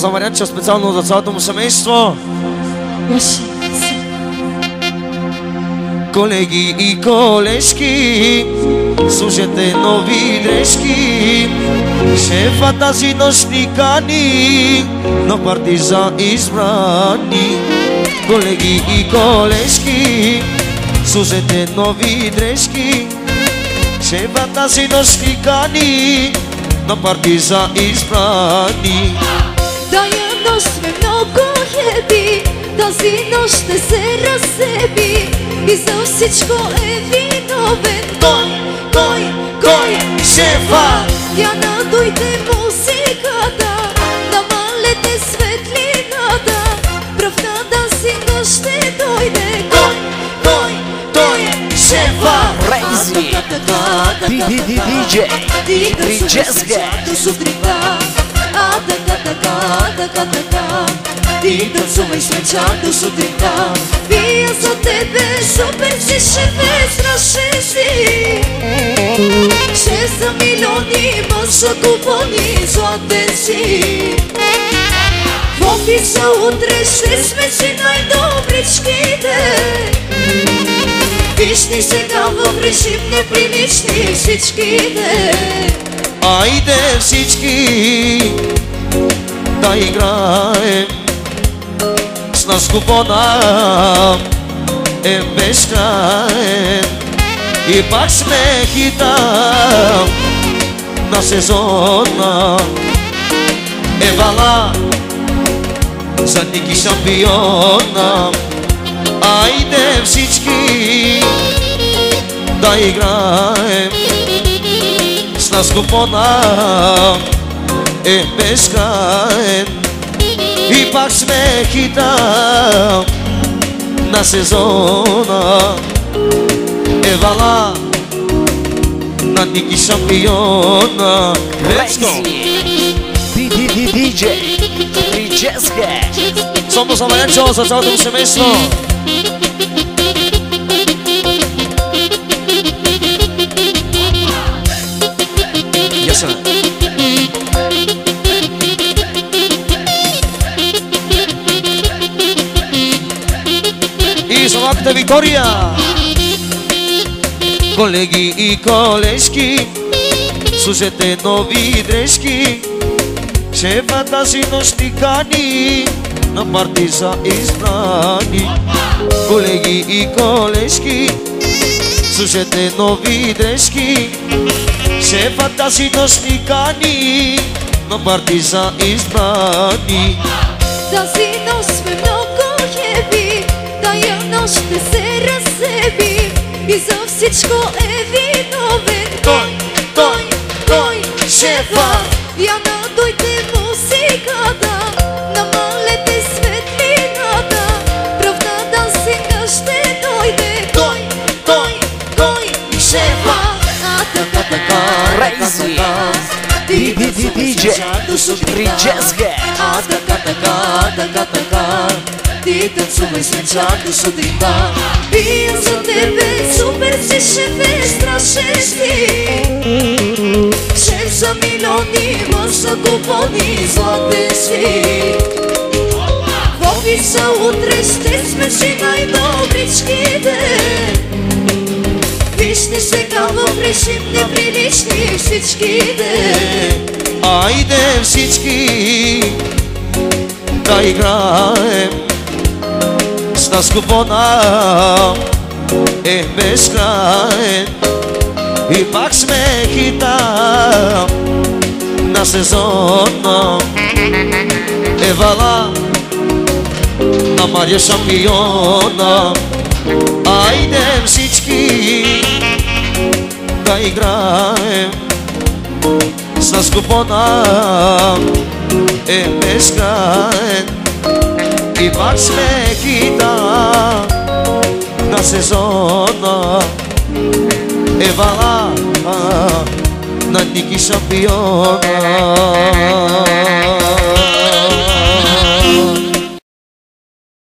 За Марянча, специално за цялото му семейство. Колеги и колежки, слушайте нови дрежки. Шефа тази нощ ни кани на парти за избрани. Колеги и колежки, слушайте нови дрежки. Шефа тази нощ ни кани на парти за избрани. Тая нощ сме много хеби, тази нощ ще се разсеби и за всичко е виновен кой? Шефа! Я надуйте музиката, намалете светлината, прав на дансинга ще дойде. Той! Шефа! Рейзи! Диджей! Диджеска! Ти танцувай с вечер до сутринта. Пия за тебе, супер си шефе, страшен си. 6 милиони маса купони, златен си. В офиса утре ще сме си най-добричките. Виж ни сега в режим неприлични всичките. Айде всички да играем, с нас купона е безкраен и пак сме хита на сезона. Евала за Ники шампиона. Айде всички да играем, с нас купона е безкраен и пак сме хита на сезона. Евала на Ники шампиона. Let's go! Диджей! Диджеска! Само за Марянчо, за цялото му семейство. Ясен. И за малката Виктория. Колеги и колежки, слушайте нови дрежки. Шефа тази нощ ни кани на парти за избрани. Колеги и колежки, слушайте нови дрежки. Шефа тази нощ ни кани на парти за избрани. Тази нощ сме много хеби, тая нощ ще се разсеби и за всичко е виновен кой? Шефа! Я надуйте музиката, намалете светлината, прав на дансинга ще дойде. Кой? Шефа! Рейзи! Диджей! Диджеска! Ти танцувай с вечер до сутринта. Пия за тебе, супер си шефе, страшен си. 6 милиони маса купони, златен си. В офиса утре ще сме си най-добричките. Виж ни сега в режим неприлични всичките. Айде всички да играем, с нас купона е безкраен и пак сме хита на сезона. Евала на Мария шампиона. Айде всички да играем, с нас купона е безкраен и пак сме хита на сезона. Евала на Ники шампиона.